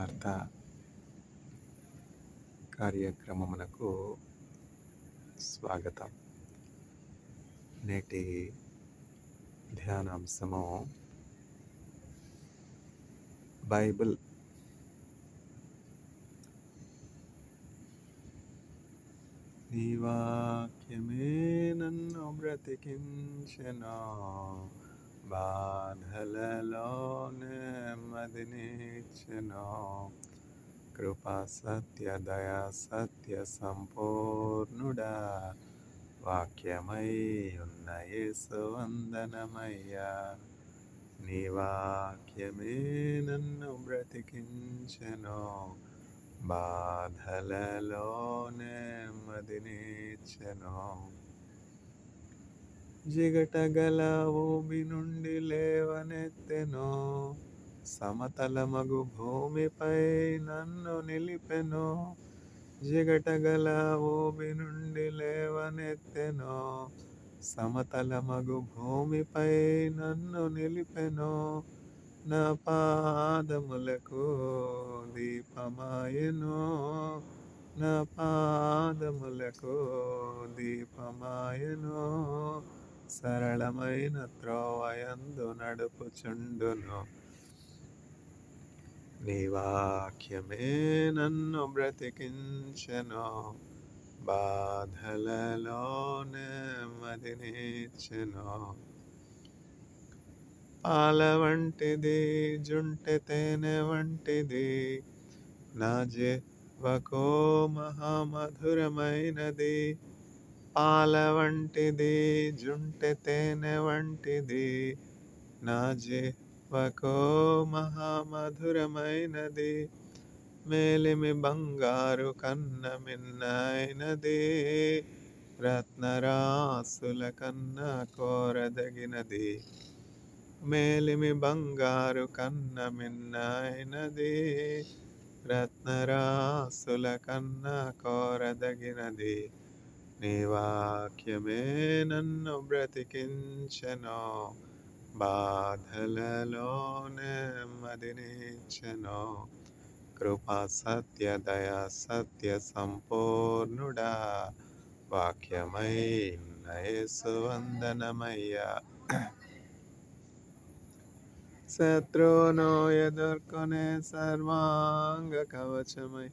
సువార్త కార్యక్రమమునకు స్వాగతం. నేటి ధ్యానాంశము బైబిల్. నీ వాక్యమే నన్ను బ్రతికించెను, బాధలలో నెమ్మదినిచ్చెను. కృపా సత్య దయా సత్య సంపూర్ణుడా, వాక్యమై ఉన్న యేసు వందనమయ్యా. నీ వాక్యమే నన్ను బ్రతికించెను, బాధలలో నెమ్మదినిచ్చెను. జిగటగల ఊబి నుండి లేవనెత్తెను, సమతలమగు భూమిపై నన్ను నిలిపెను. జిగటగల ఊబి నుండి లేవనెత్తెను, సమతలమగు భూమిపై నన్ను నిలిపెను. నా పాదములకు దీపమాయెను, నా పాదములకు దీపమాయెను. సరళమైన త్రోవయందు నడుపుచుండును. నీ వాక్యమే నన్ను బ్రతికించెను, బాధలలో నెమ్మదినిచ్చెను. పాల వంటిది జుంటె తేనె వంటిది, నా జీవకో మహామధురమైనది. పాల వంటిది జుంటె తేనె వంటిది, నా జీవకో మహామధురమైనది. మేలిమి బంగారు కన్న మిన్నైనది, రత్నరాసుల కన్నా కోరదగినది. మేలిమి బంగారు కన్న మిన్నైనది, రత్నరాసుల కన్నా కోరదగినది. నీ వాక్యమే నన్ను బ్రతికించెను, బాధలలో నెమ్మదినిచ్చెను. కృపా సత్య దయా సత్య సంపూర్ణుడా, వాక్యమై ఉన్న యేసు వందనమయ్యా. శత్రువును ఎదుర్కొనే సర్వాంగ కవచమై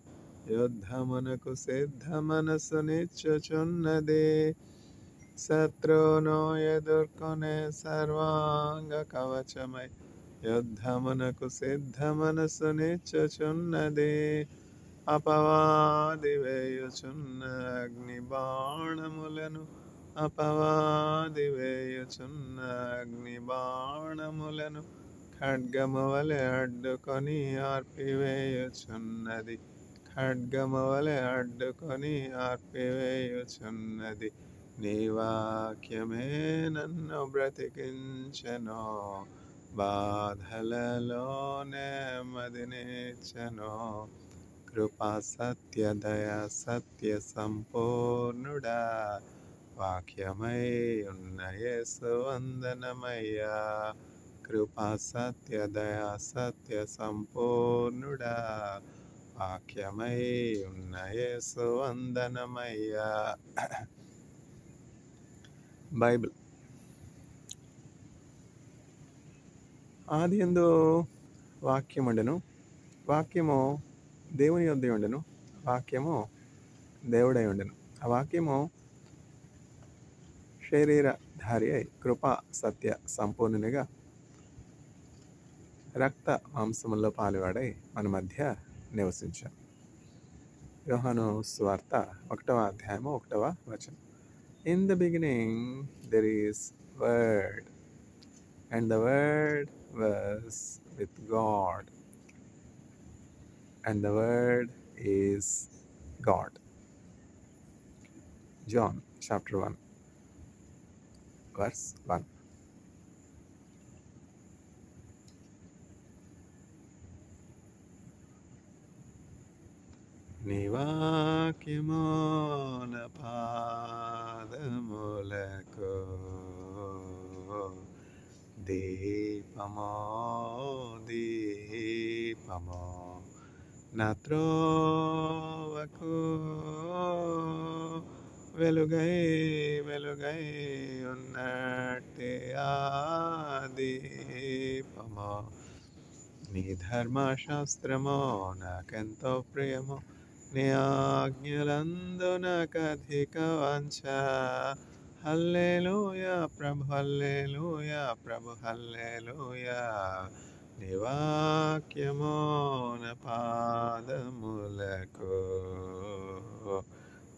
యుద్ధమునకు సిద్ధ మనసునిచ్చుచున్నది. శత్రువును ఎదుర్కొనే సర్వాంగ కవచమై యుద్ధమునకు సిద్ధ మనసునిచ్చుచున్నది. అపవాది వేయుచున్న అగ్ని బాణములను, అపవాది వేయుచున్న అగ్ని బాణములను ఖడ్గము వలె అడ్డుకొని ఆర్పివేయుచున్నది. ఖడ్గము వలె అడ్డుకొని ఆర్పివేయుచున్నది. నీ వాక్యమే నన్ను బ్రతికించెను, బాధలలో నెమ్మదినిచ్చెను. కృపా సత్య దయా సత్య సంపూర్ణుడా, వాక్యమై ఉన్న యేసు వందనమయ్యా. కృపా సత్య దయా సత్య సంపూర్ణుడా, వాక్యమై ఉన్న యేసు వందనమయ్యా. బైబిల్. ఆదియందు వాక్యం ఉండెను, వాక్యము దేవుని యొద్ద ఉండెను, వాక్యము దేవుడై ఉండెను. ఆ వాక్యము శరీరధారి అయి కృపా సత్య సంపూర్ణునిగా రక్త మాంసముల్లో పాలువాడై మన మధ్య నివసించాను. యోహాను సువార్త 1వ అధ్యాయము 1వ వచనం. In the beginning there is word, and the word was with God, and the word is God. John chapter 1 verse 1. నీ వాక్యము నా పాదములకు దీపమో దీపమో, నా త్రోవకు వెలుగై వెలుగై ఉన్నట్టే ఆ దీపమో నీ ధర్మశాస్త్రమో నాకెంతో ప్రియమో నీ ఆజ్ఞలందు నాకధిక వాంఛ హల్లెలూయా ప్రభు హల్లెలూయా ప్రభు హల్లెలూయా నీ వాక్యమో నా పాదములకు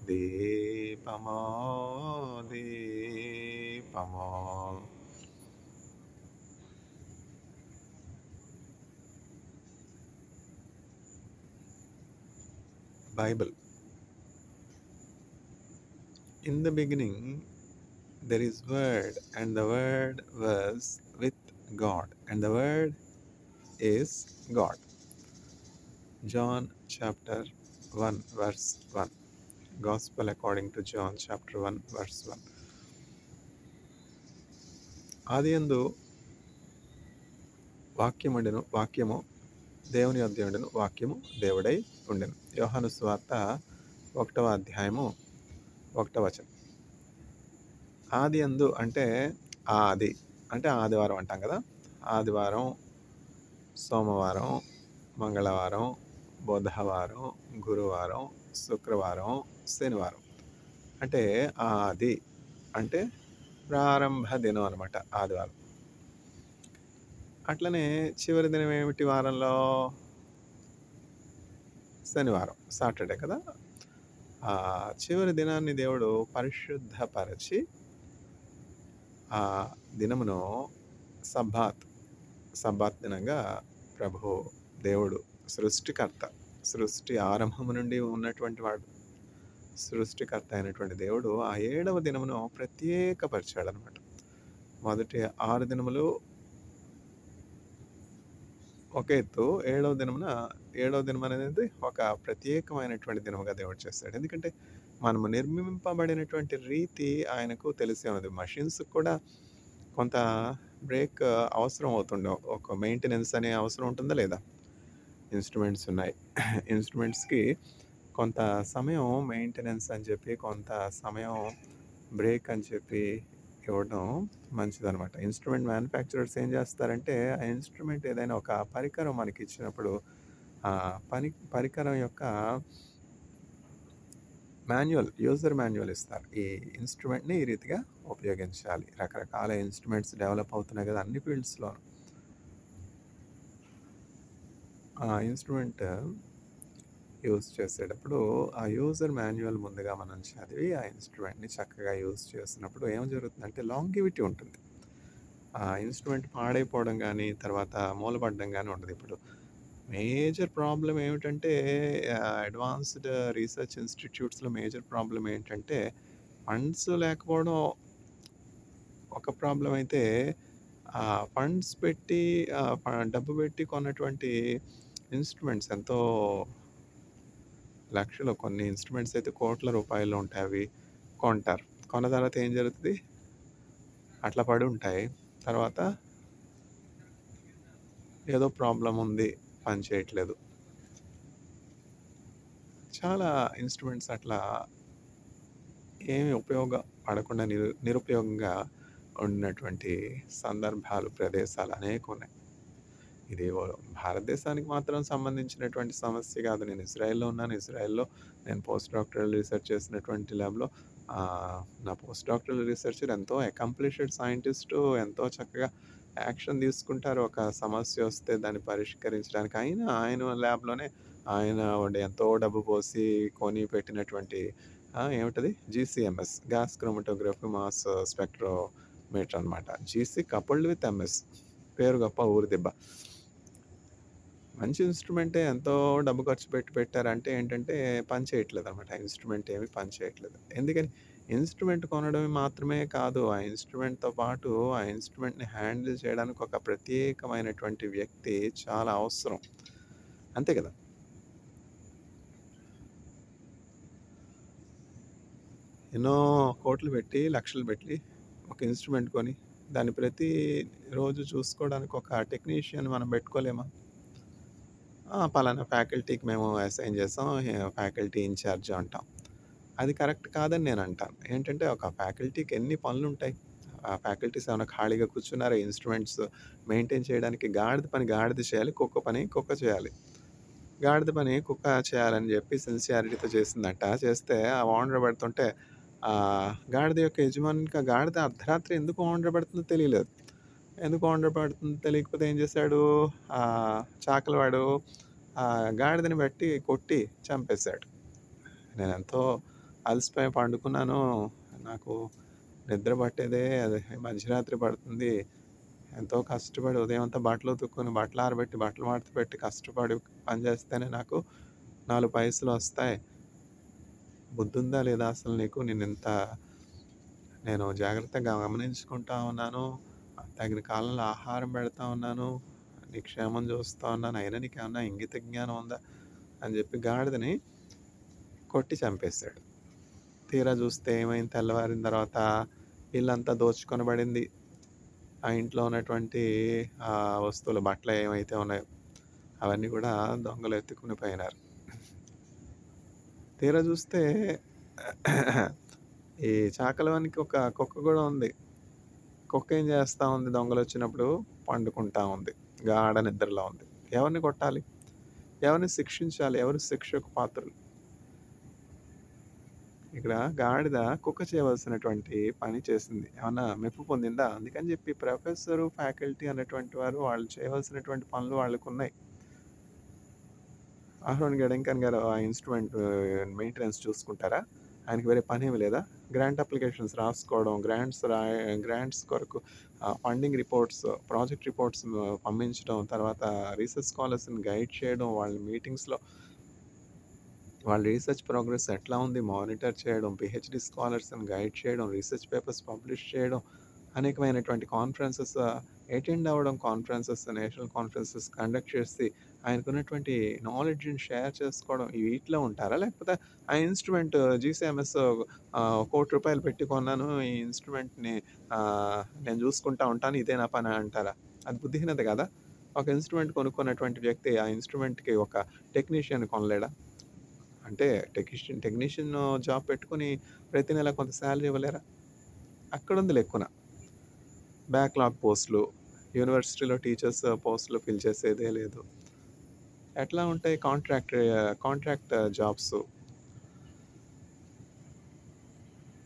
దీపమో దీపమో. Bible. In the beginning there is word, and the word was with God, and the word is God. John chapter 1 verse 1. Gospel according to John chapter 1 verse 1. ఆదియందు వాక్యముండెను, వాక్యము దేవుని యొద్ద ఉండెను, వాక్యము దేవుడై ఉండెను. యోహాను సువార్త 1వ అధ్యాయము 1వ వచనం. ఆదియందు అంటే ఆది అంటే ఆదివారం అంటాం కదా. ఆదివారం, సోమవారం, మంగళవారం, బుధవారం, గురువారం, శుక్రవారం, శనివారం. అంటే ఆది అంటే ప్రారంభ దినం అనమాట ఆదివారం. అట్లనే చివరి దినం ఏమిటి వారంలో? శనివారం, సాటర్డే కదా. ఆ చివరి దినాన్ని దేవుడు పరిశుద్ధపరచి ఆ దినమును సబ్బాత్ దినంగా ప్రభు దేవుడు సృష్టికర్త, సృష్టి ఆరంభము నుండి ఉన్నటువంటి వాడు, సృష్టికర్త అయినటువంటి దేవుడు ఆ 7వ దినమును ప్రత్యేకపరిచాడు అనమాట. మొదటి 6 దినములు ఒక ఎత్తు, 7వ దినం అనేది ఒక ప్రత్యేకమైనటువంటి దినముగా దేవుడు చేస్తాడు. ఎందుకంటే మనము నిర్మింపబడినటువంటి రీతి ఆయనకు తెలిసే ఉన్నది. మషిన్స్ కూడా కొంత బ్రేక్ అవసరం అవుతుండే, ఒక మెయింటెనెన్స్ అనే అవసరం ఉంటుందా లేదా? ఇన్స్ట్రుమెంట్స్ ఉన్నాయి, ఇన్స్ట్రుమెంట్స్కి కొంత సమయం మెయింటెనెన్స్ అని చెప్పి, కొంత సమయం బ్రేక్ అని చెప్పి ఇవ్వడం మంచిదనమాట. ఇన్స్ట్రుమెంట్ మ్యానుఫ్యాక్చరర్స్ ఏం చేస్తారంటే, ఆ ఇన్స్ట్రుమెంట్ ఏదైనా ఒక పరికరం మనకి ఇచ్చినప్పుడు ఆ పరికరం యొక్క యూజర్ మాన్యువల్ ఇస్తారు. ఈ ఇన్స్ట్రుమెంట్ని ఈ రీతిగా ఉపయోగించాలి. రకరకాల ఇన్స్ట్రుమెంట్స్ డెవలప్ అవుతున్నాయి కదా అన్ని ఫీల్డ్స్లో. ఆ ఇన్స్ట్రుమెంట్ యూజ్ చేసేటప్పుడు ఆ యూజర్ మాన్యువల్ ముందుగా మనం చదివి ఆ ఇన్స్ట్రుమెంట్ని చక్కగా యూజ్ చేసినప్పుడు ఏం జరుగుతుందంటే లాంగివిటీ ఉంటుంది. ఆ ఇన్స్ట్రుమెంట్ పాడైపోవడం కానీ, తర్వాత మూలపడడం కానీ ఉండదు. ఇప్పుడు మేజర్ ప్రాబ్లం ఏమిటంటే, అడ్వాన్స్డ్ రీసెర్చ్ ఇన్స్టిట్యూట్స్లో మేజర్ ప్రాబ్లం ఏంటంటే ఫండ్స్ లేకపోవడం ఒక ప్రాబ్లం అయితే, ఫండ్స్ పెట్టి డబ్బు పెట్టి కొన్నటువంటి ఇన్స్ట్రుమెంట్స్ ఎంతో లక్షలు, కొన్ని ఇన్స్ట్రుమెంట్స్ అయితే కోట్ల రూపాయలు ఉంటాయి. అవి కొంటారు, కొన్న తర్వాత ఏం జరుగుతుంది? అట్లా పడి ఉంటాయి. తర్వాత ఏదో ప్రాబ్లం ఉంది, పని చేయట్లేదు. చాలా ఇన్స్ట్రుమెంట్స్ అట్లా ఏమి ఉపయోగపడకుండా నిరుపయోగంగా ఉన్నటువంటి సందర్భాలు, ప్రదేశాలు అనేక ఉన్నాయి. ఇది భారతదేశానికి మాత్రం సంబంధించినటువంటి సమస్య కాదు. నేను ఇజ్రాయెల్లో ఉన్నాను. ఇజ్రాయెల్లో నేను పోస్ట్ డాక్టరల్ రీసెర్చ్ చేసినటువంటి ల్యాబ్లో నా పోస్ట్ డాక్టరల్ రీసెర్చర్ ఎంతో అకంప్లిష్డ్ సైంటిస్టు, ఎంతో చక్కగా యాక్షన్ తీసుకుంటారు ఒక సమస్య వస్తే దాన్ని పరిష్కరించడానికి. ఆయన ల్యాబ్లోనే ఆయన ఎంతో డబ్బు పోసి కొని పెట్టినటువంటి ఏమిటది GCMS, gas chromatography mass spectrometer అనమాట. GC కపుల్డ్ విత్ MS, పేరు గొప్ప ఊరి దెబ్బ. మంచి ఇన్స్ట్రుమెంటే, ఎంతో డబ్బు ఖర్చు పెట్టారంటే ఏంటంటే పని చేయట్లేదు అనమాట. ఆ ఇన్స్ట్రుమెంట్ ఏమి పని చేయట్లేదు. ఎందుకని? ఇన్స్ట్రుమెంట్ కొనడం మాత్రమే కాదు, ఆ ఇన్స్ట్రుమెంట్తో పాటు ఆ ఇన్స్ట్రుమెంట్ని హ్యాండిల్ చేయడానికి ఒక ప్రత్యేకమైనటువంటి వ్యక్తి చాలా అవసరం. అంతే కదా. ఎన్నో కోట్లు పెట్టి, లక్షలు పెట్టి ఒక ఇన్స్ట్రుమెంట్ కొని దాన్ని ప్రతి రోజు చూసుకోవడానికి ఒక టెక్నీషియన్ మనం పెట్టుకోలేమా? పలానా ఫ్యాకల్టీకి మేము అసైన్ చేసాం. ఫ్యాకల్టీ ఇన్‌చార్జ్ అంటాం. అది కరెక్ట్ కాదని నేనంటాను. ఏంటంటే ఒక ఫ్యాకల్టీకి ఎన్ని పనులుంటాయి. ఆ ఫ్యాకల్టీస్ ఏమన్నా ఖాళీగా కూర్చున్నారా? ఇన్‌స్ట్రుమెంట్స్ మెయింటైన్ చేయడానికి గాడిద పని గాడిద చేయాలి. కుక్క పని కుక్క చేయాలి. గాడిద పని కుక్క చేయాలని జెప్పి సిన్సియారిటీతో చేసిందంట. చేస్తే ఆ ఓనర్ పెడుతుంటే గాడిద యొక్క యజమానికి ఆ గాడిద అర్ధరాత్రి ఎందుకు ఓనర్ పెడుతుందో తెలియలేదు. ఎందుకు ఓనర్ పెడుతుందో తెలియకపోతే ఏం చేశాడు, చాకలివాడు గాడిదని బట్టి కొట్టి చంపేశాడు. నేనెంతో అలసిపోయి పండుకున్నాను. నాకు నిద్ర పట్టేదే అదే మధ్యరాత్రి పడుతుంది. ఎంతో కష్టపడి ఉదయం అంతా బట్టలు ఉతుక్కొని, బట్టలు ఆరబెట్టి, బట్టలు మడత పెట్టి, కష్టపడి పని చేస్తేనే నాకు 4 పైసలొస్తాయి. బుద్ధుందా లేదా అసలు నీకు? నేను జాగ్రత్తగా గమనించుకుంటా ఉన్నాను. తగిన కాలంలో ఆహారం పెడతా ఉన్నాను. నీ క్షేమం చూస్తా ఉన్నాను. అయినా నీకేమన్నా ఇంగిత జ్ఞానం ఉందా? అని చెప్పి గాడిదని కొట్టి చంపేశాడు. తీరా చూస్తే ఏమైంది తెల్లవారిన తర్వాత ఇల్లంతా దోచుకొనబడింది. ఆ ఇంట్లో ఉన్నటువంటి వస్తువులు బట్టలు ఏమైతే ఉన్నాయో అవన్నీ కూడా దొంగలు ఎత్తుకుని పోయినారు. తీరా చూస్తే ఈ చాకలవానికి ఒక కుక్క కూడా ఉంది. కుక్క ఏం చేస్తా ఉంది దొంగలొచ్చినప్పుడు? పండుకుంటా ఉంది. గాఢ నిద్రలో ఉంది. ఎవరిని కొట్టాలి? ఎవరిని శిక్షించాలి? ఎవరు శిక్షకు పాత్రులు? ఇక్కడ గాడిద కుక్క చేయవలసినటువంటి పని చేసింది. ఏమన్నా మెప్పు పొందిందా? అందుకని చెప్పి ప్రొఫెసరు, ఫ్యాకల్టీ అనేటువంటి వారు వాళ్ళు చేయవలసినటువంటి పనులు వాళ్ళకున్నాయి. ఆహ్రోన్ గడెంకన్ గారు ఆ ఇన్‌స్ట్రుమెంట్ మెయింటెనెన్స్ చూసుకుంటారా? ఆయనకి వేరే పనేమి లేదా? గ్రాంట్ అప్లికేషన్స్ రాసుకోవడం, గ్రాంట్స్ కొరకు ఫండింగ్ రిపోర్ట్స్, ప్రాజెక్ట్ రిపోర్ట్స్ పంపించడం, తర్వాత రీసెర్చ్ స్కాలర్స్‌ని గైడ్ చేయడం, వాళ్ళ మీటింగ్స్‌లో వాళ్ళ రీసెర్చ్ ప్రోగ్రెస్ ఎట్లా ఉంది మానిటర్ చేయడం, పీహెచ్‌డీ స్కాలర్స్‌ని గైడ్ చేయడం, రీసెర్చ్ పేపర్స్ పబ్లిష్ చేయడం, అనేకమైనటువంటి కాన్ఫరెన్సెస్ అటెండ్ అవ్వడం, నేషనల్ కాన్ఫరెన్సెస్ కండక్ట్ చేసి ఆయనకున్నటువంటి నాలెడ్జ్‌ని షేర్ చేసుకోవడం వీటిలో ఉంటారా? లేకపోతే ఆ ఇన్‌స్ట్రుమెంట్ జీసీఎంఎస్ రూ. 1,00,00,000 పెట్టి కొన్నాను. ఈ ఇన్‌స్ట్రుమెంట్‌ని నేను చూసుకుంటా ఉంటాను. ఇదే నా పని అంటారా? అది బుద్ధిహీనత కాదా? ఒక ఇన్‌స్ట్రుమెంట్ కొనుక్కున్నటువంటి వ్యక్తి ఆ ఇన్‌స్ట్రుమెంట్‌కి ఒక టెక్నీషియన్ కొనలేడా? అంటే టెక్నీషియన్ జాబ్ పెట్టుకొని ప్రతి నెల కొంత సాలరీ ఇవ్వలేరా? అక్కడుంది లెక్కున. బ్యాక్‌లాగ్ పోస్ట్‌లు, యూనివర్సిటీలో టీచర్స్ పోస్ట్‌లు ఫిల్ చేసేదే లేదు. ఎట్లా ఉంటాయి కాంట్రాక్ట్ జాబ్సు.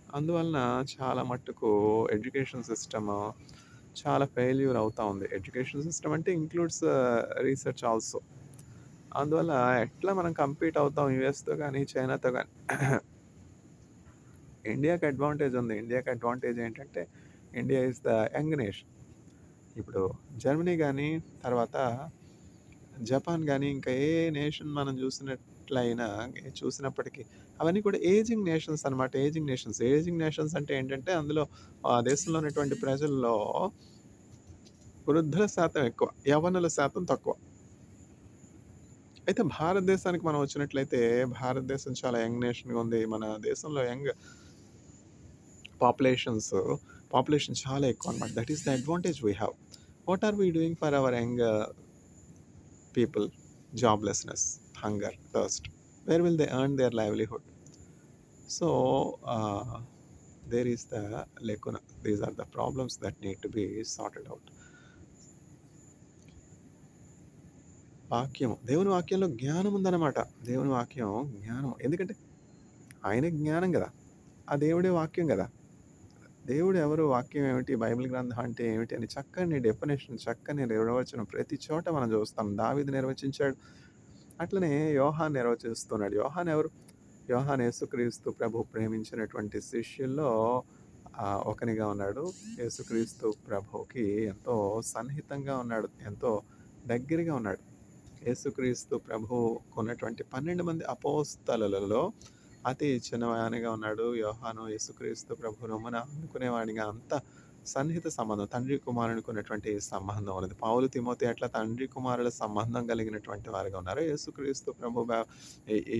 అందువలన చాలా మట్టుకు ఎడ్యుకేషన్ సిస్టమ్ చాలా ఫెయిల్యూర్ అవుతా ఉంది. ఎడ్యుకేషన్ సిస్టమ్ అంటే ఇంక్లూడ్స్ రీసెర్చ్ ఆల్సో. అందువల్ల ఎట్లా మనం కంపీట్ అవుతాం యూఎస్‌తో గాని, చైనాతో గాని. ఇండియాకి అడ్వాంటేజ్ ఉంది. ఇండియాకి అడ్వాంటేజ్ ఏంటంటే India is the young nation. ఇప్పుడు జర్మనీ గాని, తర్వాత జపాన్ గాని, ఇంకా ఏ నేషన్ మనం చూసినప్పటికీ అవన్నీ కూడా ఏజింగ్ నేషన్స్ అనమాట. ఏజింగ్ నేషన్స్ అంటే ఏంటంటే అందులో ఆ దేశంలో ఉన్నటువంటి ప్రజల్లో వృద్ధుల శాతం ఎక్కువ. యవ్వనుల శాతం తక్కువ. అయితే భారతదేశానికి మనం వచ్చినట్లయితే భారతదేశం చాలా యంగ్ నేషన్‌గా ఉంది. మన దేశంలో పాపులేషన్స్ పాపులేషన్ చాలా ఎక్కువనమాట. That is the advantage we have. What are we doing for our young people? Joblessness, hunger, thirst. Where will they earn their livelihood? So, there is the lacuna. These are the problems that need to be sorted out. దేవుని వాక్యంలో జ్ఞానం ఉందన్నమాట. దేవుని వాక్యం జ్ఞానం. ఎందుకంటే ఆయనే జ్ఞానం గదా! ఆ దేవుడే వాక్యం గదా! దేవుడు ఎవరు? వాక్యం ఏమిటి? బైబిల్ గ్రంథం అంటే ఏమిటి? అని చక్కని డెఫినిషన్, చక్కని నిర్వచనం ప్రతి చోట మనం చూస్తాం. దావీదు నిర్వచించాడు. అట్లనే యోహాన్ నిర్వచిస్తున్నాడు. యోహాన్ ఎవరు? యోహాన్ యేసుక్రీస్తు ప్రభు ప్రేమించినటువంటి శిష్యుల్లో ఒకనిగా ఉన్నాడు. యేసుక్రీస్తు ప్రభువుకి ఎంతో సన్నిహితంగా ఉన్నాడు. ఎంతో దగ్గరగా ఉన్నాడు. యేసుక్రీస్తు ప్రభువుకున్నటువంటి 12 మంది అపోస్తలులలో అతి చిన్నవానిగా ఉన్నాడు యోహాను. యేసుక్రీస్తు ప్రభు రొమ్మున ఆనుకునేవాడిగా అంత సన్నిహిత సంబంధం. తండ్రి కుమారునికి ఉన్నటువంటి సంబంధం ఉన్నది. పౌలు, తిమోతి అట్లా తండ్రి కుమారుల సంబంధం కలిగినటువంటి వారుగా ఉన్నారు. యేసుక్రీస్తు ప్రభు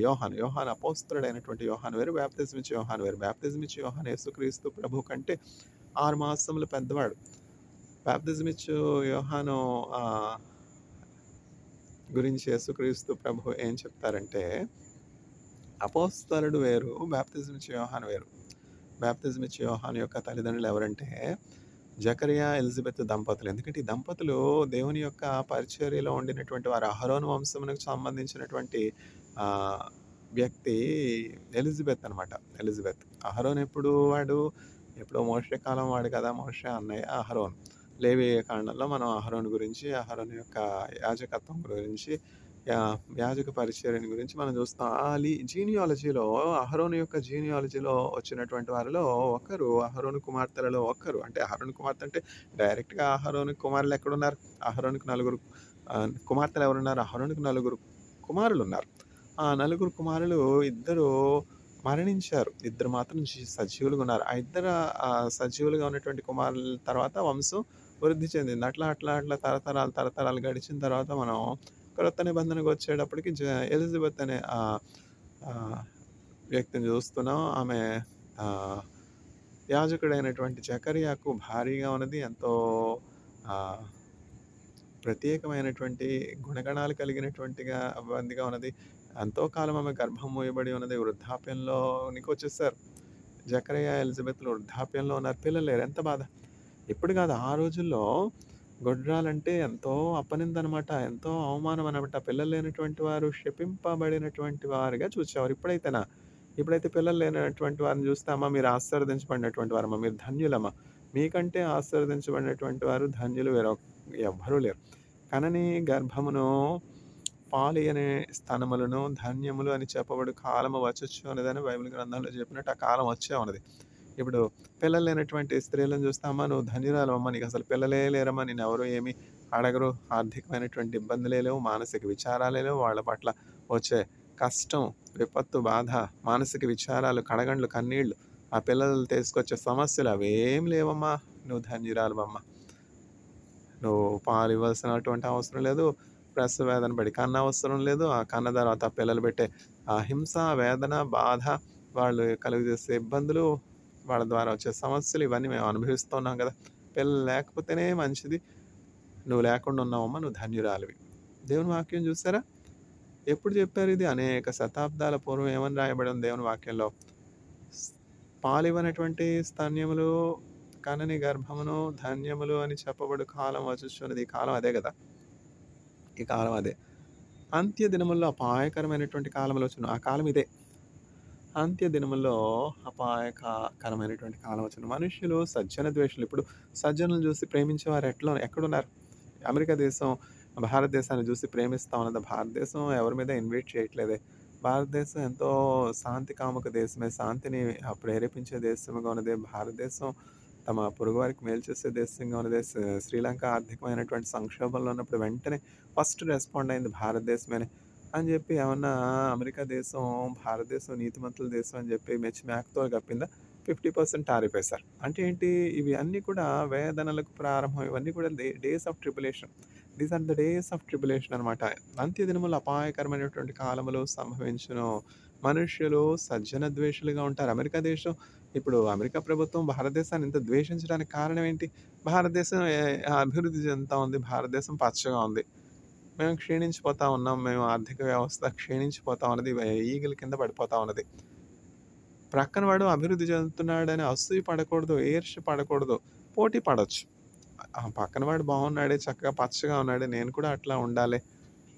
యోహాను అపోస్తలుడైనటువంటి యోహాను వేరు, బాప్తిజం ఇచ్చే యోహాను వేరు. బాప్తిజం ఇచ్చే యోహాను యేసుక్రీస్తు ప్రభు కంటే 6 మాసములు పెద్దవాడు. బాప్తిజం ఇచ్చు యోహాను గురించి యేసుక్రీస్తు ప్రభు ఏం చెప్తారంటే, అపోస్తలుడు వేరు, బాప్తిజం ఇచ్చే యోహాను వేరు. బాప్తిజం ఇచ్చే యోహాను యొక్క తల్లిదండ్రులు ఎవరంటే జకరియా, ఎలిజబెత్ దంపతులు. ఎందుకంటే ఈ దంపతులు దేవుని యొక్క పరిచర్యలో ఉండినటువంటి వారు. అహరోను వంశమునకు సంబంధించినటువంటి ఆహ్, వ్యక్తి ఎలిజబెత్ అనమాట. ఎలిజబెత్. అహరోన్ ఎప్పుడు వాడు? ఎప్పుడో మోషే కాలం వాడు కదా! మోషే అన్నయ్య అహరోన్. లేవియ కాండంలో మనం అహరోను గురించి, అహరోను యొక్క యాజకత్వం గురించి, యాజక పరిచర్యను గురించి మనం చూస్తాం. జీనియాలజీలో అహరోను యొక్క జీనియాలజీలో వచ్చినటువంటి వారిలో ఒకరు, అహరోను కుమార్తెలలో ఒకరు. అంటే అహరోను కుమార్తె అంటే డైరెక్ట్‌గా అహరోను కుమారులు ఎక్కడున్నారు? అహరోనుకి నలుగురు కుమార్తెలు ఎవరున్నారు? అహరోనుకి నలుగురు కుమారులున్నారు. ఆ నలుగురు కుమారులు ఇద్దరు మరణించారు. ఇద్దరు మాత్రం సజీవులుగా ఉన్నారు. ఆ ఇద్దరు సజీవులుగా ఉన్నటువంటి కుమారుల తర్వాత వంశం వృద్ధి చెందింది. అట్లా తరతరాలు గడిచిన తర్వాత మనం క్రొత్త నిబంధనకు వచ్చేటప్పటికి ఎలిజబెత్ అనే ఆహ్, వ్యక్తిని చూస్తున్నాం. ఆమె ఆహ్, యాజకుడైనటువంటి జకర్యాకు భార్యగా ఉన్నది. ఎంతో ఆహ్, ప్రత్యేకమైనటువంటి గుణగణాలు కలిగినటువంటిగా బందిగా ఉన్నది. ఎంతో కాలం ఆమె గర్భం మూయబడి ఉన్నది. వృద్ధాప్యంలోనికి వచ్చేసారు. జకరియా, ఎలిజబెత్‌లు వృద్ధాప్యంలో ఉన్నారు. పిల్లలు లేరు. ఎంత బాధ! ఇప్పుడు కాదు, ఆ రోజుల్లో గొడ్రాలంటే ఎంతో అపనిందనమాట. ఎంతో అవమానం అనమాట. పిల్లలు లేనటువంటి వారు శపింపబడినటువంటి వారుగా చూసేవారు. ఇప్పుడైతే పిల్లలు లేనటువంటి వారిని చూస్తే, అమ్మ మీరు ఆశీర్వదించబడినటువంటి వారమ్మ, మీరు ధన్యులమ్మ. మీకంటే ఆశీర్వదించబడినటువంటి వారు ధన్యులు ఎవ్వరూ లేరు. కనని గర్భమును పాలియని స్తనములను ధన్యములు అని చెప్పబడు కాలము వచ్చుచు అనేదని బైబిల్ గ్రంథంలో చెప్పినట్టు ఆ కాలం వచ్చే ఉన్నది. ఇప్పుడు పిల్లలు లేనటువంటి స్త్రీలను చూస్తే, అమ్మ నువ్వు ధన్యురాలవమ్మ, నీకు అసలు పిల్లలే లేరమ్మా, నిన్నెవరు ఏమి అడగరు, ఆర్థికమైనటువంటి ఇబ్బందులే లేవు, మానసిక విచారాలే లేవు, వాళ్ళ పట్ల వచ్చే కష్టం, విపత్తు, బాధ, మానసిక విచారాలు, కడగండ్లు, కన్నీళ్లు, ఆ పిల్లలు తీసుకొచ్చే సమస్యలు అవేం లేవమ్మా, నువ్వు ధన్యురాలవమ్మ. నువ్వు పాలు ఇవ్వాల్సినటువంటి అవసరం లేదు. ప్రసవ వేదన పడి కన్నవసరం లేదు. ఆ కన్న తర్వాత ఆ పిల్లలు పెట్టే ఆ హింస, వేదన, బాధ, వాళ్ళు కలుగజేసే ఇబ్బందులు, వాళ్ళ ద్వారా వచ్చే సమస్యలు ఇవన్నీ మేము అనుభవిస్తున్నాం కదా! పిల్లలు లేకపోతేనే మంచిది. నువ్వు లేకుండా ఉన్నావమ్మా, నువ్వు ధన్యురాలివి. దేవుని వాక్యం చూసారా? ఎప్పుడు చెప్పారు ఇది? అనేక శతాబ్దాల పూర్వం ఏమని రాయబడి ఉంది దేవుని వాక్యంలో? స్ పాలివ్వనటువంటి స్తన్యములు, కనని గర్భమును ధన్యములు అని చెప్పబడు కాలం వచ్చుచున్నది. ఈ కాలం అదే గదా! ఈ కాలం అదే. అంత్య దినముల్లో అపాయకరమైనటువంటి కాలములు వచ్చును. ఆ కాలం ఇదే. అంత్య దినముల్లో అపాయకరమైనటువంటి కాలం వచ్చును. మనుష్యులు సజ్జన ద్వేషులు. ఇప్పుడు సజ్జనులను చూసి ప్రేమించేవారు ఎక్కడున్నారు? అమెరికా దేశం భారతదేశాన్ని చూసి ప్రేమిస్తా ఉన్నదా? భారతదేశం ఎవరి మీద ఇన్వైట్ చేయట్లేదే. భారతదేశం ఎంతో శాంతి కాముక దేశమే. శాంతిని ప్రేరేపించే దేశంగా ఉన్నది. భారతదేశం తమ పొరుగువారికి మేలు చేసే దేశంగా ఉన్నది. శ్రీలంక ఆర్థికమైనటువంటి సంక్షోభంలో ఉన్నప్పుడు వెంటనే ఫస్ట్ రెస్పాండ్ అయింది భారతదేశమేనే అని చెప్పి, ఏమన్నా అమెరికా దేశం భారతదేశం నీతిమంతుల దేశం అని చెప్పి మెచ్చి మేకతో కప్పిందా? 50% టారిఫ్ ఏశారు. అంటే ఏంటి? ఇవి అన్నీ కూడా వేదనలకు ప్రారంభం. ఇవన్నీ కూడా days of tribulation. These are the days of tribulation అనమాట. అంత్య దినములు అపాయకరమైనటువంటి కాలములు సంభవించును. మనుష్యులు సజ్జన ద్వేషులుగా ఉంటారు. ఇప్పుడు అమెరికా ప్రభుత్వం భారతదేశాన్ని ఇంత ద్వేషించడానికి కారణం ఏంటి? భారతదేశం అభివృద్ధి చెందుతా ఉంది. భారతదేశం పచ్చగా ఉంది. మేము క్షీణించిపోతా ఉన్నాం. మేము ఆర్థిక వ్యవస్థ క్షీణించిపోతా ఉన్నది. ఈగల కింద పడిపోతా ఉన్నది. ప్రక్కన వాడు అభివృద్ధి చెందుతున్నాడని అసూయ పడకూడదు, ఈర్ష్య పడకూడదు. పోటీ పడొచ్చు. పక్కన వాడు బాగున్నాడే, చక్కగా పచ్చగా ఉన్నాడే, నేను కూడా అట్లా ఉండాలి.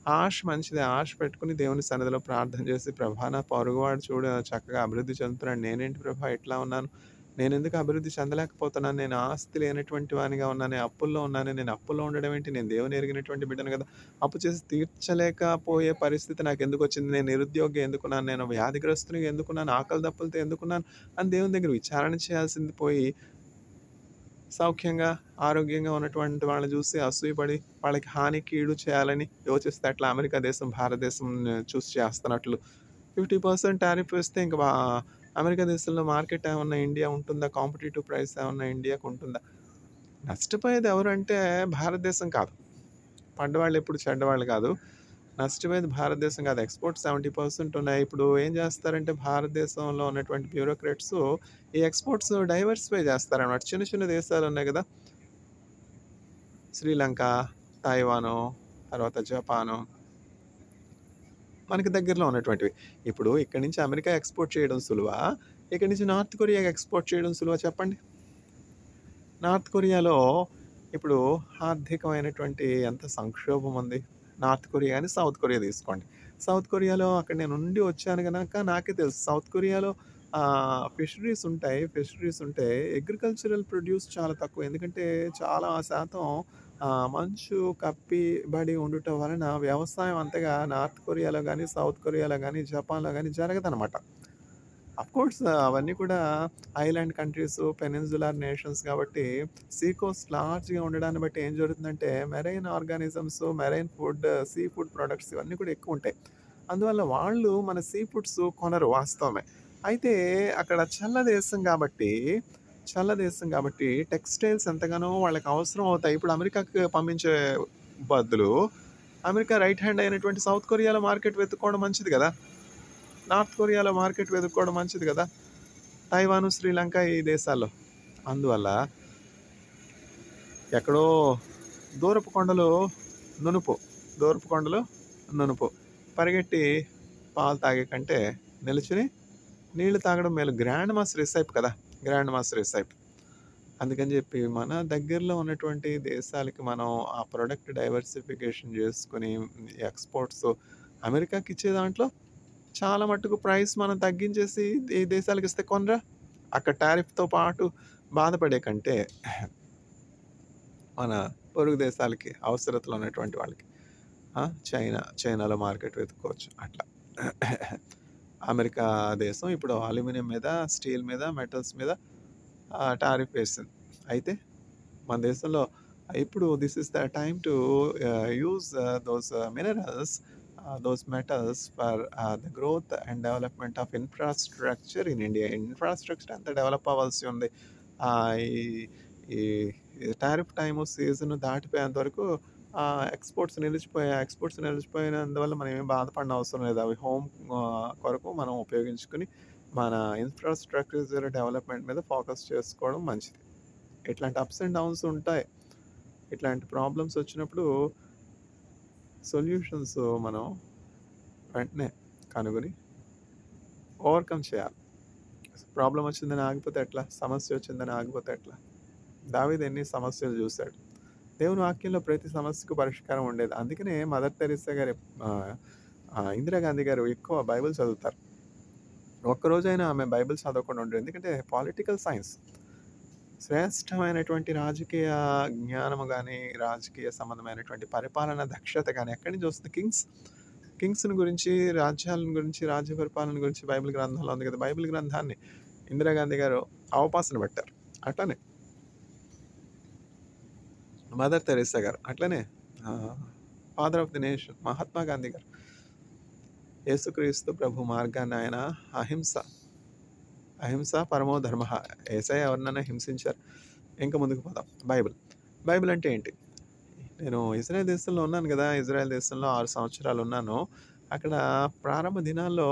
ఆశ మంచిదే. ఆశ పెట్టుకొని దేవుని సన్నిధిలో ప్రార్థన చేసి, ప్రభా నా పొరుగువాడు చూడు చక్కగా అభివృద్ధి చెందుతున్నాడు. నేనేంటి ప్రభా ఇట్లా ఉన్నాను? నేనెందుకు అభివృద్ధి చెందలేకపోతున్నాను? నేను ఆస్తి లేనటువంటి వానిగా ఉన్నాను. నేను అప్పుల్లో ఉన్నాను. నేను అప్పుల్లో ఉండడం ఏంటి? నేను దేవుని ఎరిగినటువంటి బిడ్డను కదా! అప్పు చేసి తీర్చలేకపోయే పరిస్థితి నాకెందుకొచ్చింది? నేను నిరుద్యోగిగా ఎందుకున్నాను? నేను వ్యాధిగ్రస్తునిగా ఎందుకున్నాను? ఆకలి దప్పులతో ఎందుకున్నాను? అని దేవుని దగ్గర విచారణ చేయాల్సింది పోయి, సౌఖ్యంగా, ఆరోగ్యంగా ఉన్నటువంటి వాళ్ళని చూసి అసూయపడి, వాళ్ళకి హాని, కీడు చేయాలని యోచిస్తే ఎట్లా? అమెరికా దేశం, భారతదేశం చూసి చేస్తున్నట్లు 50% టారిఫ్ వేస్తే ఇంక అమెరికా దేశంలో మార్కెట్ ఏమన్నా ఇండియా ఉంటుందా? కాంపిటీటివ్ ప్రైస్ ఏమన్నా ఇండియాకు ఉంటుందా? నష్టపోయేది ఎవరంటే భారతదేశం కాదు. పడ్డవాళ్ళు ఎప్పుడు చెడ్డవాళ్ళు కాదు. నష్టపోయేది భారతదేశం కాదు. ఎక్స్‌పోర్ట్స్ 70% ఉన్నాయి. ఇప్పుడు ఏం చేస్తారంటే భారతదేశంలో ఉన్నటువంటి బ్యూరోక్రాట్స్ ఈ ఎక్స్‌పోర్ట్స్ డైవర్సిఫై చేస్తారనమాట. చిన్న చిన్న దేశాలు ఉన్నాయి కదా! శ్రీలంక, తైవాను, తర్వాత జపాను, మనకి దగ్గరలో ఉన్నటువంటివి. ఇప్పుడు ఇక్కడి నుంచి అమెరికా ఎక్స్‌పోర్ట్ చేయడం సులువా? ఇక్కడి నుంచి నార్త్ కొరియా ఎక్స్‌పోర్ట్ చేయడం సులువా చెప్పండి? నార్త్ కొరియాలో ఇప్పుడు ఆర్థికమైనటువంటి ఎంత సంక్షోభం ఉంది. నార్త్ కొరియా గాని, సౌత్ కొరియా తీసుకోండి. సౌత్ కొరియాలో అక్కడ నేను ఉండి వచ్చాను గనక నాకే తెలుసు. సౌత్ కొరియాలో ఫిషరీస్ ఉంటాయి. ఫిషరీస్ ఉంటే అగ్రికల్చరల్ ప్రొడ్యూస్ చాలా తక్కువ. ఎందుకంటే చాలా శాతం మంచు కప్పిబడి ఉండుట వలన వ్యవసాయం అంతగా నార్త్ కొరియాలో గాని, సౌత్ కొరియాలో గాని, జపాన్‌లో గాని జరగదనమాట. అఫ్‌కోర్స్ అవన్నీ కూడా ఐలాండ్ కంట్రీస్, పెనిన్సులార్ నేషన్స్ కాబట్టి సీ కోస్ట్ లార్జ్‌గా ఉండడాన్ని బట్టి ఏం జరుగుతుందంటే marine organisms, marine food, sea food products ఇవన్నీ కూడా ఎక్కువుంటాయి. అందువల్ల వాళ్ళు మన సీ ఫుడ్స్ కొనరు వాస్తవమే. అయితే అక్కడ చల్ల దేశం కాబట్టి టెక్స్‌టైల్స్ ఎంతగానో వాళ్ళకి అవసరం అవుతాయి. ఇప్పుడు అమెరికాకి పంపించే బదులు అమెరికా రైట్ హ్యాండ్ అయినటువంటి సౌత్ కొరియాలో మార్కెట్ వెతుక్కోవడం మంచిది గదా! నార్త్ కొరియాలో మార్కెట్ వెతుక్కోవడం మంచిది గదా! తైవాను, శ్రీలంక ఈ దేశాల్లో. అందువల్ల ఎక్కడో దూరపు కొండలు నునుపు, దూరపు కొండలు నునుపు. పరిగెట్టి పాలు తాగే కంటే నిలుచుని నీళ్లు తాగడం మేలు. గ్రాండ్ మాస్టర్ రిసైప్ కదా! Grand master recipe. అందుకని జెప్పి మన దగ్గరలో ఉన్నటువంటి దేశాలకి మనం ఆ ప్రొడక్ట్ డైవర్సిఫికేషన్ జేసుకొని ఎక్స్‌పోర్ట్స్ అమెరికాకిచ్చే దాంట్లో చాలా మట్టుకు ప్రైస్ మనం తగ్గించేసి ఈ దేశాలకిస్తే కొనరా? అక్కడ టారిఫ్‌తో పాటు బాధపడే కంటే మన పొరుగు దేశాలకి అవసరతలో ఉన్నటువంటి వాళ్ళకి చైనాలో మార్కెట్ వెతుక్కోవచ్చు అట్లా. అమెరికా దేశం ఇప్పుడు అల్యూమినియం మీద, స్టీల్ మీద, మెటల్స్ మీద టారిఫ్ వేసింది. అయితే మన దేశంలో ఇప్పుడు this is the time to use those minerals, those metals for the growth and development of infrastructure in India. Infrastructure అంతా డెవలప్ అవ్వాల్సి ఉంది. ఈ ఈ టారిఫ్ టైము, సీజన్ దాటిపోయేంత వరకు ఎక్స్‌పోర్ట్స్ నిలిచిపోయినందువల్ల మనం ఏమి బాధపడనవసరం అవసరం లేదు. అవి హోమ్ కొరకు మనం ఉపయోగించుకొని మన ఇన్‌ఫ్రాస్ట్రక్చర్ డెవలప్‌మెంట్ మీద ఫోకస్ చేసుకోవడం మంచిది. ఇట్లాంటి అప్స్ అండ్ డౌన్స్ ఉంటాయి. ఇట్లాంటి ప్రాబ్లమ్స్ వచ్చినప్పుడు సొల్యూషన్స్ మనం వెంటనే కనుగొని ఓవర్‌కమ్ చేయాలి. ప్రాబ్లమ్ వచ్చిందని ఆగిపోతే ఎట్లా? సమస్య వచ్చిందని ఆగిపోతే ఎట్లా? దావీదు ఎన్ని సమస్యలు చూసాడు. దేవుని వాక్యంలో ప్రతి సమస్యకు పరిష్కారం ఉండేది. అందుకనే మదర్ తెరెసా గారు ఇందిరాగాంధీ గారు ఎక్కువ బైబిల్ చదువుతారు. ఒక్కరోజైనా ఆమె బైబిల్ చదవకుండా ఉండరు. ఎందుకంటే పొలిటికల్ సైన్స్ శ్రేష్టమైనటువంటి రాజకీయ జ్ఞానము గాని, రాజకీయ సంబంధమైనటువంటి పరిపాలన దక్షత గాని ఎక్కడి నుంచి వస్తుంది? కింగ్స్‌ని గురించి, రాజ్యాలను గురించి, రాజ్య పరిపాలన గురించి బైబిల్ గ్రంథంలో ఉంది కదా! బైబిల్ గ్రంథాన్ని ఇందిరాగాంధీ గారు అవపాసన పట్టారు. అట్లనే మదర్ తెరెసా గారు, అట్లనే father of the nation Mahatma Gandhi గారు, యేసుక్రీస్తు ప్రభు మార్గాన్ని ఆయన అహింస పరమో ధర్మః. యేసయ్య ఎవరినైనా హింసించారు. ఇంక ముందుకు పోదాం. బైబిల్ అంటే ఏంటి? నేను ఇజ్రాయెల్ దేశంలో ఉన్నాను గదా! ఇజ్రాయెల్ దేశంలో 6 సంవత్సరాలు ఉన్నాను. అక్కడ ప్రారంభ దినాల్లో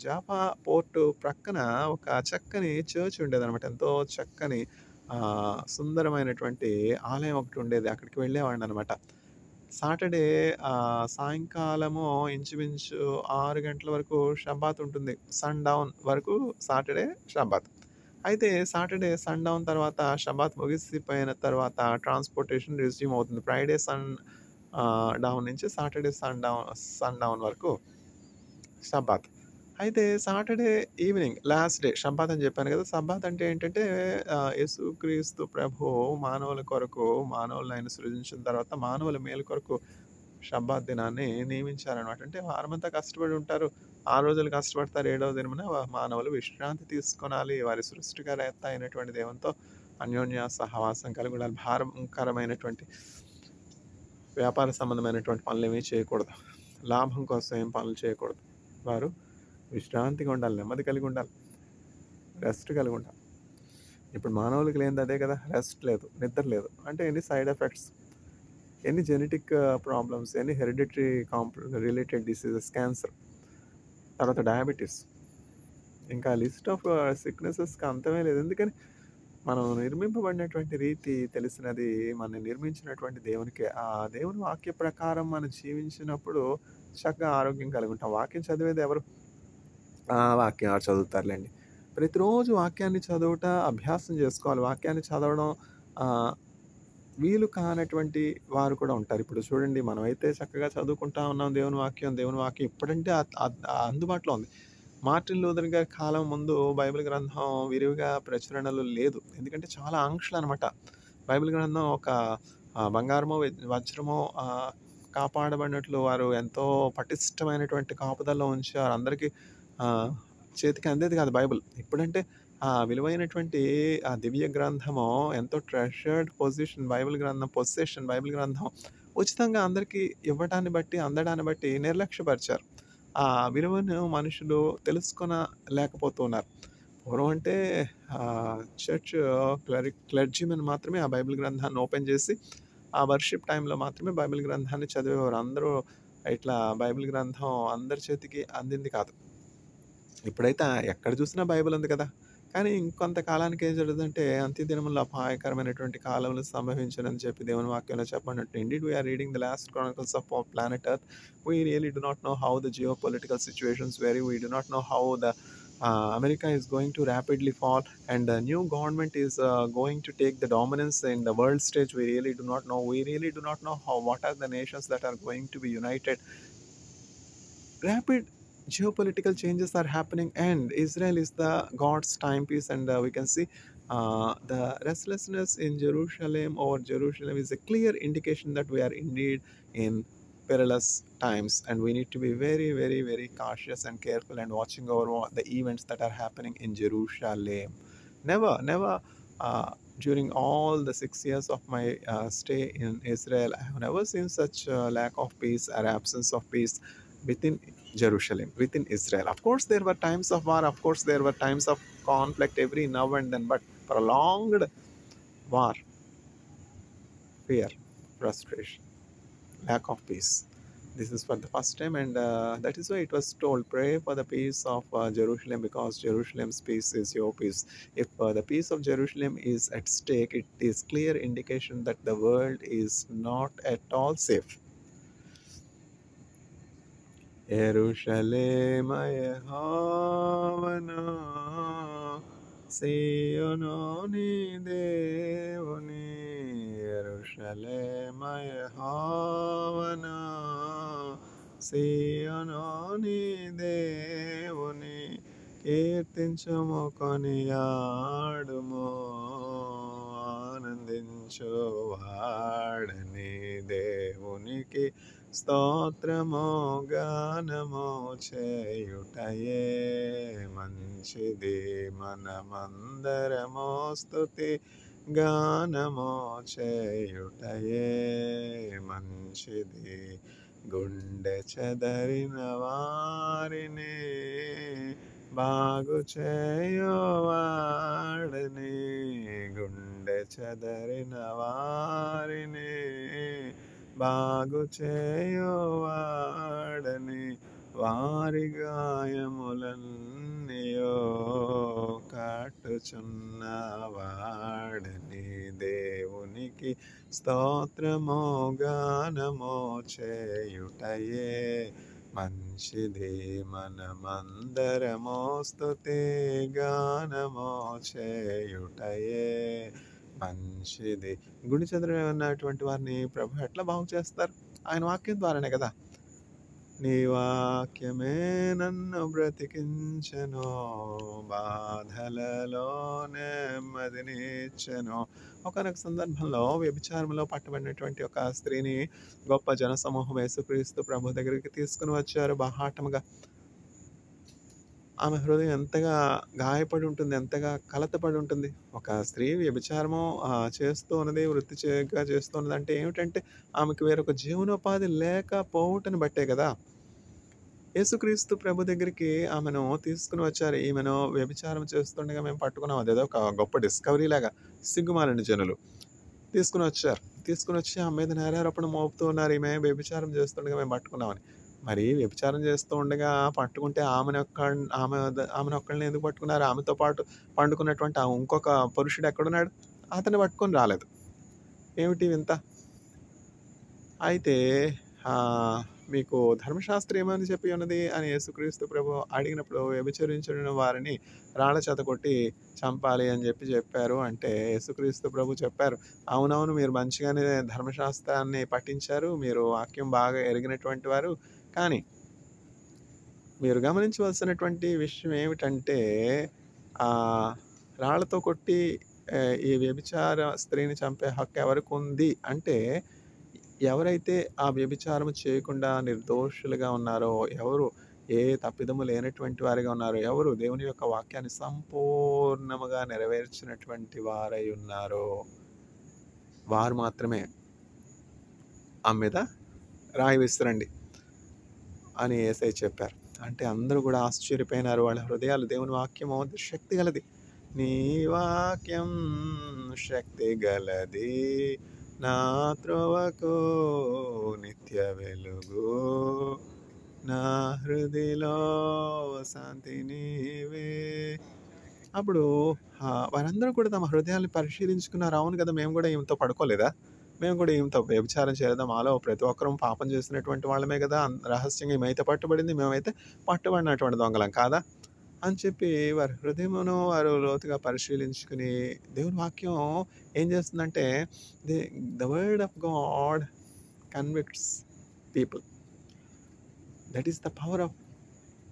జాఫా పోర్ట్ ప్రక్కన ఒక చక్కని చర్చ్ ఉండేదనమాట. ఎంతో చక్కని సుందరమైనటువంటి ఆలయం ఒకటి ఉండేది. అక్కడికి వెళ్ళేవాడిననమాట. సాటర్‌డే సాయంకాలము ఇంచుమించు 6 గంటల వరకు షబ్బాత్ ఉంటుంది. సన్‌డౌన్ వరకు సాటర్‌డే షబ్బాత్. అయితే సాటర్‌డే సన్‌డౌన్ తర్వాత షబ్బాత్ ముగిసిపోయిన తర్వాత ట్రాన్స్‌పోర్టేషన్ రెస్యూమ్ అవుతుంది. ఫ్రైడే డౌన్ నుంచి సాటర్‌డే సన్‌డౌన్ వరకు షబ్బాత్. అయితే Saturday evening last day Sabbath అని చెప్పాను కదా! షబ్బాత్ అంటే ఏంటంటే యేసుక్రీస్తు ప్రభువు మానవుల కొరకు మానవులను ఆయన సృజించిన తర్వాత మానవుల మేలు కొరకు షబ్బాత్ దినాన్ని నియమించారనమాట. అంటే వారమంతా కష్టపడి ఉంటారు. 6 రోజులు కష్టపడతారు. ఏడవ దినమున మానవులు విశ్రాంతి తీసుకొనాలి. వారి సృష్టికర్త అయినటువంటి దేవునితో అన్యోన్య సహవాసం కలిగి ఉండాలి. భారకరమైనటువంటి వ్యాపార సంబంధమైనటువంటి పనులేమీ చేయకూడదు. లాభం కోసం ఏం పనులు చేయకూడదు. వారు విశ్రాంతిగా ఉండాలి. నెమ్మది కలిగి ఉండాలి. రెస్ట్ కలిగి ఉండాలి. ఇప్పుడు మానవులకి లేనిది అదే కదా! రెస్ట్ లేదు, నిద్ర లేదు. అంటే ఎన్ని సైడ్ ఎఫెక్ట్స్, ఎన్ని జెనెటిక్ ప్రాబ్లమ్స్, ఎన్ని హెరిడిటరీ రిలేటెడ్ డిసీజెస్, క్యాన్సర్, తర్వాత డయాబెటిస్, ఇంకా లిస్ట్ ఆఫ్ సిక్‌నెసెస్‌కి అంతమే లేదు. ఎందుకని? మనం నిర్మింపబడినటువంటి రీతి తెలిసినది. మనల్ని నిర్మించినటువంటి దేవునికే. ఆ దేవుని వాక్య ప్రకారం మనం జీవించినప్పుడు చక్కగా ఆరోగ్యం కలిగి ఉంటాం. వాక్యం చదివేది ఎవరు? వాక్యం ఎవరు చదువుతారులెండి. ప్రతిరోజు వాక్యాన్ని చదువుట అభ్యాసం చేసుకోవాలి. వాక్యాన్ని చదవడం ఆహ్, వీలు కానటువంటి వారు కూడా ఉంటారు. ఇప్పుడు చూడండి, మనమైతే చక్కగా చదువుకుంటా ఉన్నాం దేవుని వాక్యం. దేవుని వాక్యం ఇప్పుడంటే అందుబాటులో ఉంది. మార్టిన్ లూథర్ గారి కాలం ముందు బైబిల్ గ్రంథం విరివిగా ప్రచురణలో లేదు. ఎందుకంటే చాలా ఆంక్షలనమాట. బైబిల్ గ్రంథం ఒక బంగారమో, వజ్రమో కాపాడబడినట్లు వారు ఎంతో పటిష్టమైనటువంటి కాపుదలలో ఉంచారు. అందరికీ ఆహ్, చేతికి అందేది కాదు బైబిల్. ఇప్పుడంటే ఆ విలువైనటువంటి ఆ దివ్య గ్రంథము ఎంతో ట్రెషర్డ్ బైబిల్ గ్రంథం ఉచితంగా అందరికీ ఇవ్వటాన్ని బట్టి, అందడాన్ని బట్టి నిర్లక్ష్యపరిచారు. ఆ విలువను మనుషులు తెలుసుకొనలేకపోతున్నారు. పూర్వం అంటే చర్చ్ క్లెర్జీమెన్ మాత్రమే ఆ బైబిల్ గ్రంథాన్ని ఓపెన్ చేసి, ఆ వర్షిప్ టైమ్‌లో మాత్రమే బైబిల్ గ్రంథాన్ని చదివేవారు. అందరూ ఇట్లా బైబిల్ గ్రంథం అందరి చేతికి అందింది కాదు. ఇప్పుడైతే ఎక్కడ చూసినా బైబిల్ ఉంది కదా! కానీ ఇంకొంత కాలానికి ఏం జరుగుతుందంటే, అంత్యదినముల్లో అపాయకరమైనటువంటి కాలములు సంభవించునని చెప్పి దేవుని వాక్యంలో చెప్పబడినట్టు, indeed we are reading the last chronicles of our planet Earth. We really do not know how the geopolitical situations vary. We do not know how the America is going to rapidly fall, and the new government is going to take the dominance in the world stage. We really do not know. We really do not know what are the nations that are going to be united. Rapid geopolitical changes are happening, and Israel is the God's timepiece. And we can see the restlessness in Jerusalem or Jerusalem is a clear indication that we are indeed in perilous times, and we need to be very, very, very cautious and careful and watching over the events that are happening in Jerusalem. Never. During all the 6 years of my stay in Israel, I have never seen such lack of peace or absence of peace within Jerusalem, within Israel. Of course, there were times of war, of course, there were times of conflict every now and then, but prolonged war, fear, frustration, lack of peace. This is for the first time, and that is why it was told, pray for the peace of Jerusalem, because Jerusalem's peace is your peace. If the peace of Jerusalem is at stake, it is clear indication that the world is not at all safe. Jerusalem Yehovana Siononi Devoni, Jerusalem Yehovana Siononi Devoni, కీర్తించుము కొనియాడుము ఆనందించు వాడని దేవునికి స్తోత్రము గానము చేయుటయే మంచిది, మనమందరము స్తుతి గానము చేయుటయే మంచిది. గుండె చెదరిన వారిని బాగు చేయువాడని, గుండె చెదరిన వారిని బాగు చేయువాడని, వారి గాయములన్నీయో కట్టుచున్నవాడని దేవునికి స్తోత్రము గానము చేయుటయే మంచిది, మనమందరము స్తుతి గానము చేయుటయే మంచిది. గుండె చెదర ఉన్నటువంటి వారిని ప్రభు ఎట్లా బాగు చేస్తారు? ఆయన వాక్యం ద్వారానే కదా. నీ వాక్యమే నన్ను బ్రతికించెను, బాధలలో నెమ్మదినిచ్చెను. ఒకానొక సందర్భంలో వ్యభిచారంలో పట్టబడినటువంటి ఒక స్త్రీని గొప్ప జనసమూహం యేసుక్రీస్తు ప్రభు దగ్గరికి తీసుకుని వచ్చారు బాహాటముగా. ఆమె హృదయం ఎంతగా గాయపడి ఉంటుంది, ఎంతగా కలతపడి ఉంటుంది. ఒక స్త్రీ వ్యభిచారము చేస్తూ ఉన్నది, వృత్తిగా చేస్తూ ఉన్నదంటే ఏమిటంటే, ఆమెకు వేరొక జీవనోపాధి లేకపోవుటను బట్టే కదా. యేసుక్రీస్తు ప్రభు దగ్గరికి ఆమెను తీసుకుని వచ్చారు. ఈమెను వ్యభిచారం చేస్తుండగా మేము పట్టుకున్నాం. అదేదో ఒక గొప్ప డిస్కవరీ లాగా. సిగ్గుమాలిన జనులు తీసుకుని వచ్చారు. తీసుకుని వచ్చి ఆమె మీద నేరారోపణ మోపుతూ ఉన్నారు. ఈమె వ్యభిచారం చేస్తుండగా మేము పట్టుకున్నామని. మరి వ్యభిచారం చేస్తూ ఉండగా పట్టుకుంటే ఆమెనొక్కళ్ళని ఎందుకు పట్టుకున్నారు? ఆమెతో పాటు పండుకున్నటువంటి ఇంకొక పురుషుడు ఎక్కడున్నాడు? అతన్ని పట్టుకొని రాలేదు. ఏమిటి వింత? అయితే మీకు ధర్మశాస్త్రం ఏమని చెప్పి ఉన్నది అని యేసుక్రీస్తు ప్రభు అడిగినప్పుడు, వ్యభిచరించిన వారిని రాళ్ళ చేత కొట్టి చంపాలి అని చెప్పారు. అంటే యేసుక్రీస్తు ప్రభు చెప్పారు, అవునవును, మీరు మంచిగానే ధర్మశాస్త్రాన్ని పఠించారు, మీరు వాక్యం బాగా ఎరిగినటువంటి వారు, కానీ మీరు గమనించవలసినటువంటి విషయం ఏమిటంటే, రాళ్ళతో కొట్టి ఈ వ్యభిచార స్త్రీని చంపే హక్కు ఎవరికుంది అంటే, ఎవరైతే ఆ వ్యభిచారం చేయకుండా నిర్దోషులుగా ఉన్నారో, ఎవరు ఏ తప్పిదము లేనటువంటి వారిగా ఉన్నారో, ఎవరు దేవుని యొక్క వాక్యాన్ని సంపూర్ణముగా నెరవేర్చినటువంటి వారై ఉన్నారో, వారు మాత్రమే ఆమె మీద రాయి విసరండి అని యేసయ్య చెప్పారు. అంటే అందరూ కూడా ఆశ్చర్యపోయినారు. వాళ్ళ హృదయాలు దేవుని వాక్యము శక్తి గలది. నీ వాక్యం శక్తి గలది, నా త్రోవకు నిత్య వెలుగు, నా హృదిలో శాంతి నీవే. అప్పుడు వారందరూ కూడా తమ హృదయాల్ని పరిశీలించుకున్నారు. అవును కదా! మేము కూడా ఈమెతో పడుకోలేదా? మేము కూడా ఈమెతో వ్యభిచారం చేయలేదా? మాలో ప్రతి ఒక్కరం పాపం చేసినటువంటి వాళ్ళమే కదా! రహస్యంగా ఈమైతే పట్టుబడింది. మేమైతే పట్టుబడినటువంటి దొంగలం కాదా? అని చెప్పి వారి హృదయమును వారు లోతుగా పరిశీలించుకుని, దేవుని వాక్యం ఏం చేస్తుందంటే, the the word of God convicts people. That is the power of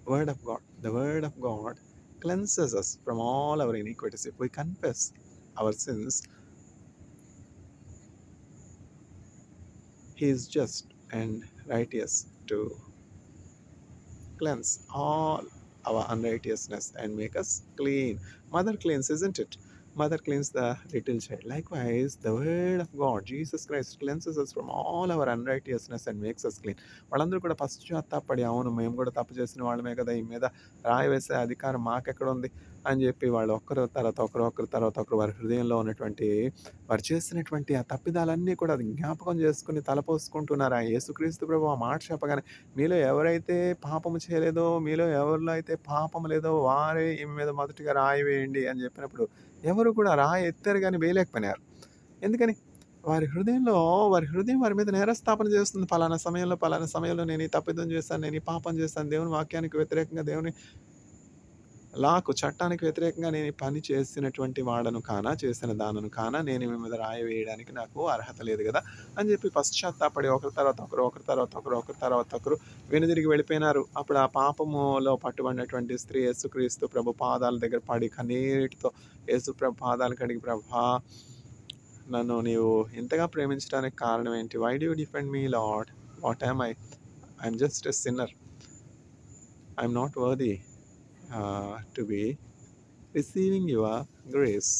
word of God. The word of God cleanses us from all our iniquities. If we confess our sins, He is just and righteous to cleanse all our unrighteousness and make us clean. Mother cleans, isn't it? Mother cleans the little child. Likewise, the word of God, Jesus Christ, cleanses us from all our unrighteousness and makes us clean. వాళ్ళందరూ కూడా పశ్చాత్తాపడి, అవును మేము కూడా తప్పు చేసిన వాళ్ళమే కదా, ఈ మీద రాయి వేసే అధికారం మాకెక్కడ ఉంది అని చెప్పి వాళ్ళు ఒకరు తర్వాత ఒకరు వారి హృదయంలో ఉన్నటువంటి వారు చేసినటువంటి ఆ తప్పిదాలన్నీ కూడా అది జ్ఞాపకం చేసుకుని తలపోసుకుంటున్నారు. ఆ యేసుక్రీస్తు ప్రభు ఆ మాట చెప్పగానే, మీలో ఎవరైతే పాపము చేయలేదో, మీలో ఎవరిలో అయితే పాపము లేదో వారే ఈమె మీద మొదటిగా రాయి వేయండి అని చెప్పినప్పుడు, ఎవరు కూడా రాయి ఎత్తారు కానీ వేయలేకపోయినారు. ఎందుకని? వారి హృదయం వారి మీద నేరస్థాపన చేస్తుంది. పలానా సమయంలో నేను ఈ తప్పిదం చేశాను, నేను ఈ పాపం చేశాను, దేవుని వాక్యానికి వ్యతిరేకంగా, దేవుని చట్టానికి వ్యతిరేకంగా నేను ఈ పని చేసినటువంటి వాడను కానా, చేసిన దానను కానా, నేను ఈమె మీద రాయి వేయడానికి నాకు అర్హత లేదు కదా అని చెప్పి పశ్చాత్తాపడి ఒకరి తర్వాత ఒకరు వెనుదిరిగి వెళ్ళిపోయినారు. అప్పుడు ఆ పాపములో పట్టుబడినటువంటి స్త్రీ యేసుక్రీస్తు ప్రభు పాదాల దగ్గర పడి కన్నీటితో యేసు ప్రభు పాదాలు కడిగి, ప్రభా, నన్ను నీవు ఇంతగా ప్రేమించడానికి కారణం ఏంటి? Why do you defend me lord? What am I? I'm just a sinner. I'm not worthy to be receiving your grace.